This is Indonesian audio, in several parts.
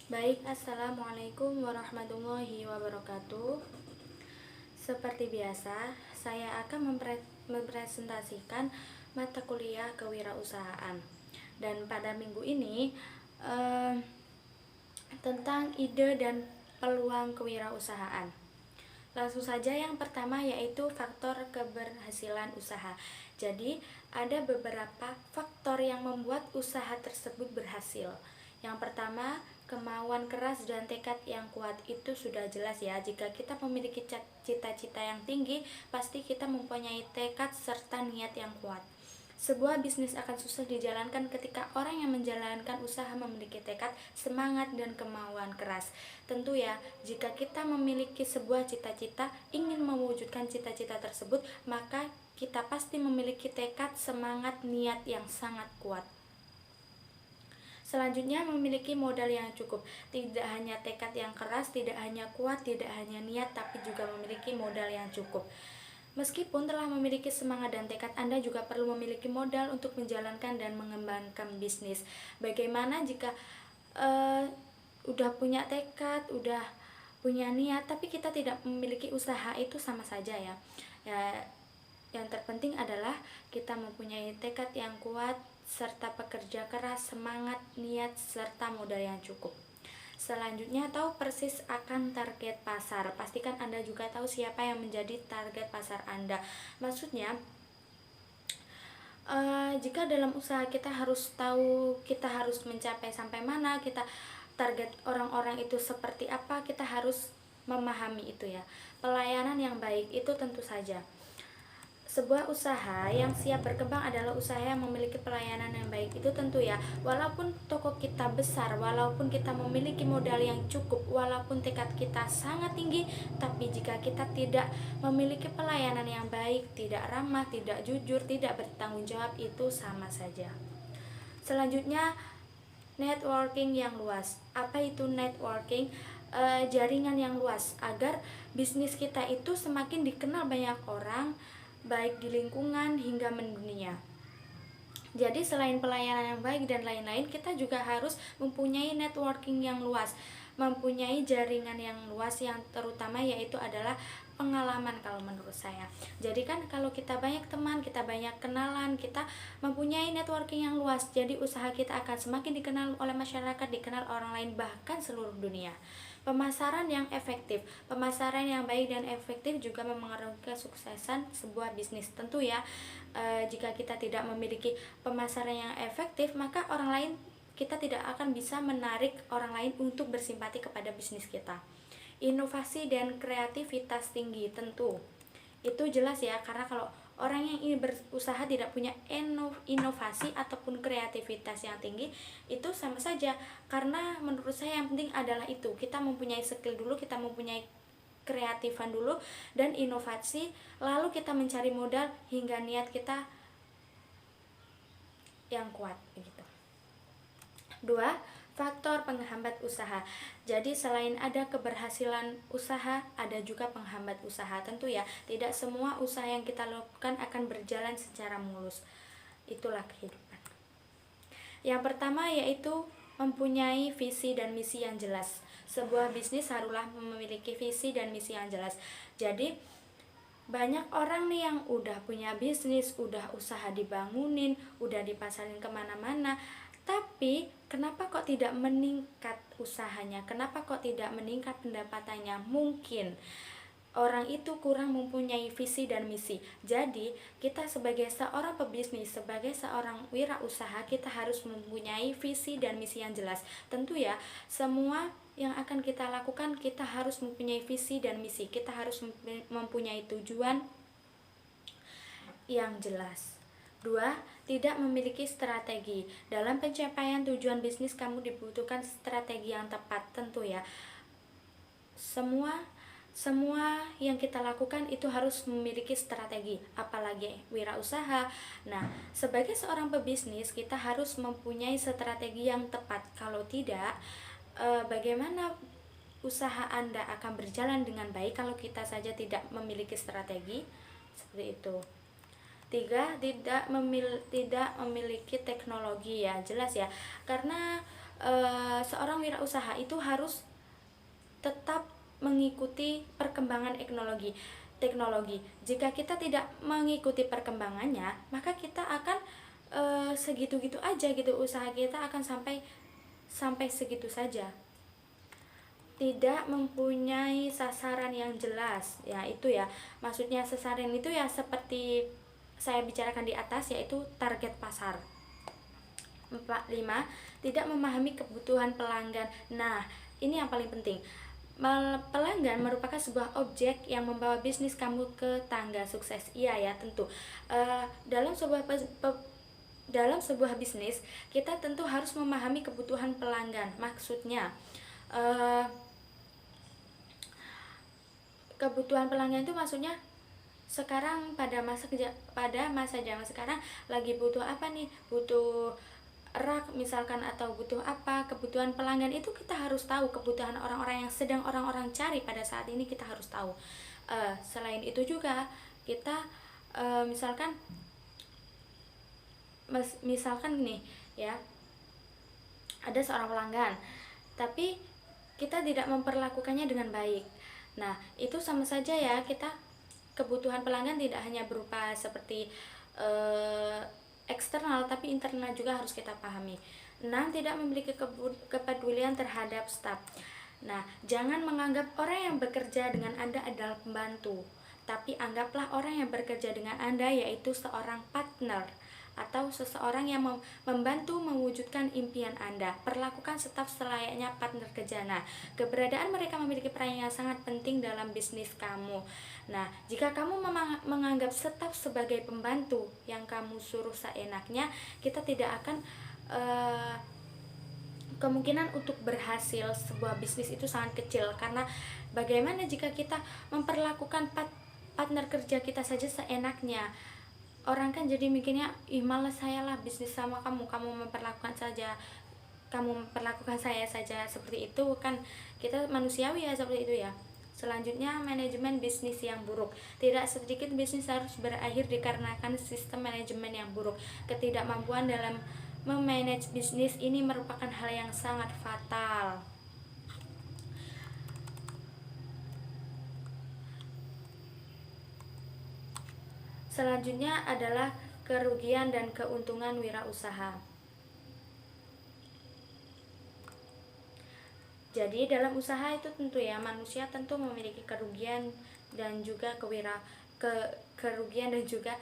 Baik, assalamualaikum warahmatullahi wabarakatuh. Seperti biasa, saya akan mempresentasikan mata kuliah kewirausahaan. Dan pada minggu ini tentang ide dan peluang kewirausahaan. Langsung saja, yang pertama yaitu faktor keberhasilan usaha. Jadi, ada beberapa faktor yang membuat usaha tersebut berhasil. Yang pertama, kemauan keras dan tekad yang kuat. Itu sudah jelas ya. Jika kita memiliki cita-cita yang tinggi, pasti kita mempunyai tekad serta niat yang kuat. Sebuah bisnis akan susah dijalankan ketika orang yang menjalankan usaha memiliki tekad, semangat, dan kemauan keras. Tentu ya, jika kita memiliki sebuah cita-cita, ingin mewujudkan cita-cita tersebut, maka kita pasti memiliki tekad, semangat, niat yang sangat kuat. Selanjutnya, memiliki modal yang cukup. Tidak hanya tekad yang keras, tidak hanya kuat, tidak hanya niat, tapi juga memiliki modal yang cukup. Meskipun telah memiliki semangat dan tekad, Anda juga perlu memiliki modal untuk menjalankan dan mengembangkan bisnis. Bagaimana jika udah punya tekad, udah punya niat, tapi kita tidak memiliki usaha? Itu sama saja ya. Yang terpenting adalah kita mempunyai tekad yang kuat, serta pekerja keras, semangat, niat, serta modal yang cukup. Selanjutnya, tahu persis akan target pasar. Pastikan Anda juga tahu siapa yang menjadi target pasar Anda. Maksudnya, jika dalam usaha kita harus tahu kita harus mencapai sampai mana, kita target orang-orang itu seperti apa, kita harus memahami itu ya. Pelayanan yang baik itu tentu saja. Sebuah usaha yang siap berkembang adalah usaha yang memiliki pelayanan yang baik. Itu tentu ya, walaupun toko kita besar, walaupun kita memiliki modal yang cukup, walaupun tekad kita sangat tinggi, tapi jika kita tidak memiliki pelayanan yang baik, tidak ramah, tidak jujur, tidak bertanggung jawab, itu sama saja. Selanjutnya, networking yang luas. Apa itu networking? Jaringan yang luas agar bisnis kita itu semakin dikenal banyak orang, baik di lingkungan hingga mendunia. Jadi selain pelayanan yang baik dan lain-lain, kita juga harus mempunyai networking yang luas, mempunyai jaringan yang luas, yang terutama yaitu adalah pengalaman kalau menurut saya. Jadi kan kalau kita banyak teman, kita banyak kenalan, kita mempunyai networking yang luas, jadi usaha kita akan semakin dikenal oleh masyarakat, dikenal orang lain, bahkan seluruh dunia. Pemasaran yang efektif. Pemasaran yang baik dan efektif juga memengaruhi kesuksesan sebuah bisnis. Tentu ya, jika kita tidak memiliki pemasaran yang efektif, maka orang lain, kita tidak akan bisa menarik orang lain untuk bersimpati kepada bisnis kita. Inovasi dan kreativitas tinggi, tentu itu jelas ya, karena kalau orang yang ingin berusaha tidak punya inovasi ataupun kreativitas yang tinggi, itu sama saja. Karena menurut saya yang penting adalah itu, kita mempunyai skill dulu, kita mempunyai kreatifan dulu dan inovasi, lalu kita mencari modal hingga niat kita yang kuat begitu. 2. Faktor penghambat usaha. Jadi selain ada keberhasilan usaha, ada juga penghambat usaha. Tentu ya, tidak semua usaha yang kita lakukan akan berjalan secara mulus. Itulah kehidupan. Yang pertama yaitu mempunyai visi dan misi yang jelas. Sebuah bisnis haruslah memiliki visi dan misi yang jelas. Jadi banyak orang nih yang udah punya bisnis, udah usaha dibangunin, udah dipasarin kemana-mana, tapi kenapa kok tidak meningkat usahanya? Kenapa kok tidak meningkat pendapatannya? Mungkin orang itu kurang mempunyai visi dan misi. Jadi kita sebagai seorang pebisnis, sebagai seorang wirausaha, kita harus mempunyai visi dan misi yang jelas. Tentu ya, semua yang akan kita lakukan, kita harus mempunyai visi dan misi. Kita harus mempunyai tujuan yang jelas. 2. Tidak memiliki strategi. Dalam pencapaian tujuan bisnis, kamu dibutuhkan strategi yang tepat. Tentu ya, semua yang kita lakukan itu harus memiliki strategi, apalagi wirausaha. Nah, sebagai seorang pebisnis, kita harus mempunyai strategi yang tepat. Kalau tidak, bagaimana usaha Anda akan berjalan dengan baik kalau kita saja tidak memiliki strategi? Seperti itu. 3. Tidak memiliki teknologi, ya jelas ya, karena seorang wirausaha itu harus tetap mengikuti perkembangan teknologi. Jika kita tidak mengikuti perkembangannya, maka kita akan segitu-gitu aja gitu, usaha kita akan sampai segitu saja. Tidak mempunyai sasaran yang jelas, ya itu ya. Maksudnya sasaran itu ya seperti saya bicarakan di atas, yaitu target pasar. 5. Tidak memahami kebutuhan pelanggan. Nah, ini yang paling penting. Pelanggan merupakan sebuah objek yang membawa bisnis kamu ke tangga sukses. Iya ya, tentu. Dalam sebuah bisnis, kita tentu harus memahami kebutuhan pelanggan. Maksudnya, kebutuhan pelanggan itu maksudnya sekarang pada masa zaman sekarang lagi butuh apa nih? Butuh rak misalkan, atau butuh apa, kebutuhan pelanggan itu kita harus tahu. Kebutuhan orang-orang yang sedang orang-orang cari pada saat ini kita harus tahu. Selain itu juga kita misalkan nih ya, ada seorang pelanggan tapi kita tidak memperlakukannya dengan baik. Nah, itu sama saja ya, kita kebutuhan pelanggan tidak hanya berupa seperti eksternal, tapi internal juga harus kita pahami. 6. Tidak memiliki kepedulian terhadap staf. Nah, jangan menganggap orang yang bekerja dengan Anda adalah pembantu, tapi anggaplah orang yang bekerja dengan Anda yaitu seorang partner atau seseorang yang membantu mewujudkan impian Anda. Perlakukan staf selayaknya partner kerja. Nah, keberadaan mereka memiliki peran yang sangat penting dalam bisnis kamu. Nah, jika kamu menganggap staf sebagai pembantu yang kamu suruh seenaknya, kita tidak akan kemungkinan untuk berhasil sebuah bisnis itu sangat kecil. Karena bagaimana jika kita memperlakukan partner kerja kita saja seenaknya? Orang kan jadi mikirnya, ih malas saya lah bisnis sama kamu memperlakukan saya saja seperti itu kan. Kita manusiawi ya seperti itu ya. Selanjutnya, manajemen bisnis yang buruk. Tidak sedikit bisnis harus berakhir dikarenakan sistem manajemen yang buruk. Ketidakmampuan dalam memanage bisnis ini merupakan hal yang sangat fatal. Selanjutnya adalah kerugian dan keuntungan wirausaha. Jadi dalam usaha itu tentu ya, manusia tentu memiliki kerugian dan juga kerugian dan juga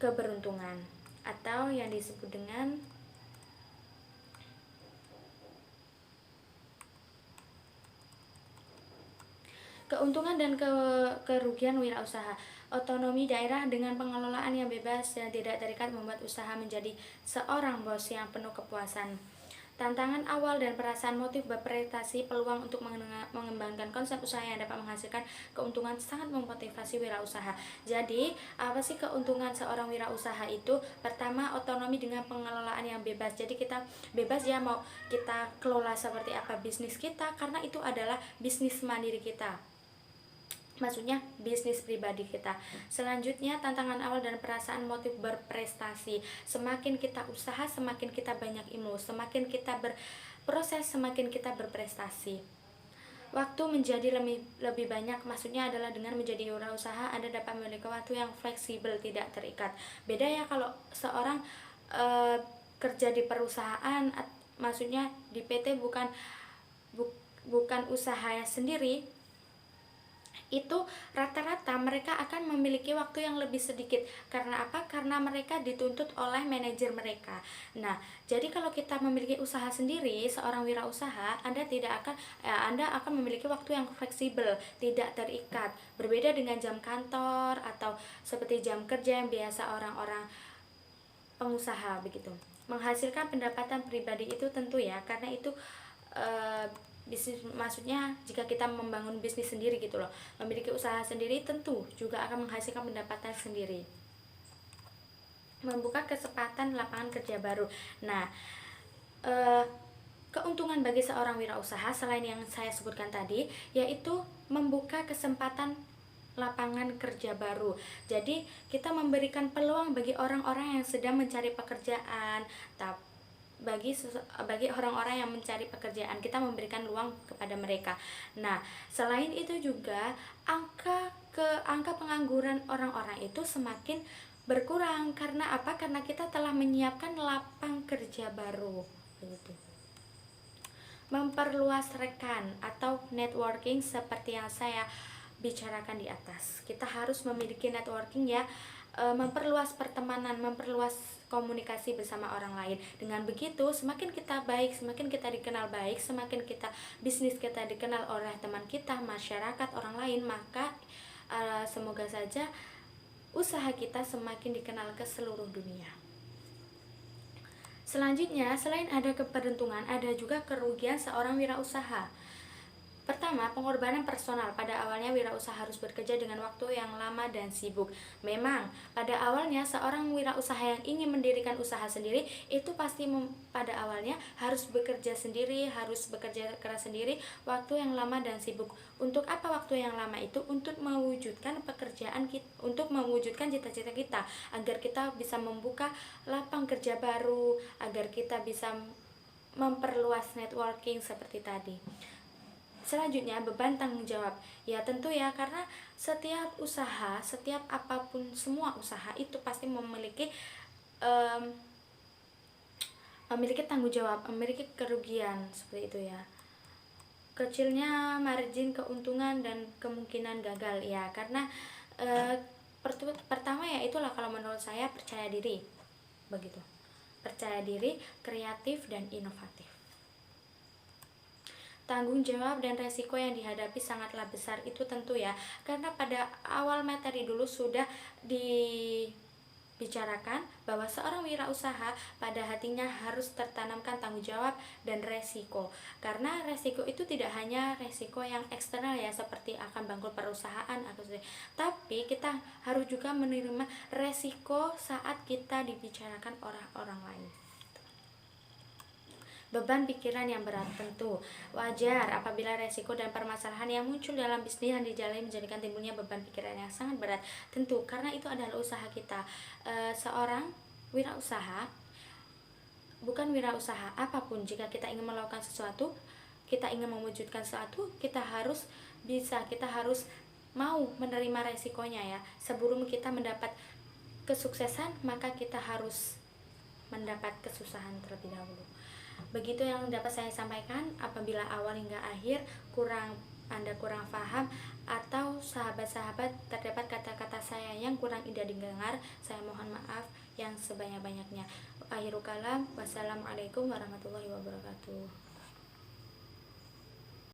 keberuntungan, atau yang disebut dengan keuntungan dan kerugian wirausaha. Otonomi daerah dengan pengelolaan yang bebas dan tidak terikat membuat usaha menjadi seorang bos yang penuh kepuasan. Tantangan awal dan perasaan motif berprestasi, peluang untuk mengembangkan konsep usaha yang dapat menghasilkan keuntungan sangat memotivasi wirausaha. Jadi, apa sih keuntungan seorang wirausaha itu? Pertama, otonomi dengan pengelolaan yang bebas. Jadi kita bebas ya, mau kita kelola seperti apa bisnis kita, karena itu adalah bisnis mandiri kita. Maksudnya bisnis pribadi kita. Selanjutnya, tantangan awal dan perasaan motif berprestasi. Semakin kita usaha, semakin kita banyak ilmu, semakin kita berproses, semakin kita berprestasi. Waktu menjadi lebih banyak, maksudnya adalah dengan menjadi wirausaha Anda dapat memiliki waktu yang fleksibel, tidak terikat. Beda ya kalau seorang kerja di perusahaan, maksudnya di PT bukan usaha sendiri, itu rata-rata mereka akan memiliki waktu yang lebih sedikit. Karena apa? Karena mereka dituntut oleh manajer mereka. Nah, jadi kalau kita memiliki usaha sendiri, seorang wirausaha, Anda akan memiliki waktu yang fleksibel, tidak terikat. Berbeda dengan jam kantor atau seperti jam kerja yang biasa orang-orang pengusaha begitu. Menghasilkan pendapatan pribadi itu tentu ya, karena itu bisnis, maksudnya jika kita membangun bisnis sendiri gitu loh, memiliki usaha sendiri, tentu juga akan menghasilkan pendapatan sendiri. Membuka kesempatan lapangan kerja baru. Nah, keuntungan bagi seorang wirausaha selain yang saya sebutkan tadi, yaitu membuka kesempatan lapangan kerja baru. Jadi kita memberikan peluang bagi orang-orang yang sedang mencari pekerjaan, bagi orang-orang yang mencari pekerjaan, kita memberikan peluang kepada mereka. Nah, selain itu juga angka pengangguran orang-orang itu semakin berkurang. Karena apa? Karena kita telah menyiapkan lapang kerja baru begitu. Memperluas rekan atau networking seperti yang saya bicarakan di atas. Kita harus memiliki networking ya, memperluas pertemanan, memperluas komunikasi bersama orang lain. Dengan begitu, semakin kita baik, semakin kita dikenal baik, semakin bisnis kita dikenal oleh teman kita, masyarakat, orang lain, maka semoga saja usaha kita semakin dikenal ke seluruh dunia. Selanjutnya, selain ada keberuntungan, ada juga kerugian seorang wirausaha. Pertama, pengorbanan personal. Pada awalnya wirausaha harus bekerja dengan waktu yang lama dan sibuk. Memang, pada awalnya seorang wirausaha yang ingin mendirikan usaha sendiri itu pasti pada awalnya harus bekerja sendiri, harus bekerja keras sendiri, waktu yang lama dan sibuk. Untuk apa waktu yang lama itu? Untuk mewujudkan pekerjaan kita, untuk mewujudkan cita-cita kita, agar kita bisa membuka lapang kerja baru, agar kita bisa memperluas networking seperti tadi. Selanjutnya, beban tanggung jawab. Ya tentu ya, karena setiap usaha, setiap apapun, semua usaha itu pasti memiliki tanggung jawab, memiliki kerugian seperti itu ya. Kecilnya margin keuntungan dan kemungkinan gagal ya, karena pertama ya itulah kalau menurut saya, percaya diri begitu. Percaya diri, kreatif dan inovatif. Tanggung jawab dan resiko yang dihadapi sangatlah besar, itu tentu ya, karena pada awal materi dulu sudah dibicarakan bahwa seorang wirausaha pada hatinya harus tertanamkan tanggung jawab dan resiko. Karena resiko itu tidak hanya resiko yang eksternal ya, seperti akan bangkrut perusahaan tapi kita harus juga menerima resiko saat kita dibicarakan orang-orang lain. Beban pikiran yang berat, tentu wajar apabila resiko dan permasalahan yang muncul dalam bisnis yang dijalani menjadikan timbulnya beban pikiran yang sangat berat, tentu karena itu adalah usaha kita. Seorang wirausaha, bukan wirausaha apapun, jika kita ingin melakukan sesuatu, kita ingin mewujudkan sesuatu, kita harus mau menerima resikonya ya. Sebelum kita mendapat kesuksesan, maka kita harus mendapat kesusahan terlebih dahulu. Begitu yang dapat saya sampaikan. Apabila awal hingga akhir Anda kurang paham atau sahabat-sahabat terdapat kata-kata saya yang kurang indah didengar, saya mohon maaf yang sebanyak-banyaknya. Akhirul kalam, wassalamualaikum warahmatullahi wabarakatuh.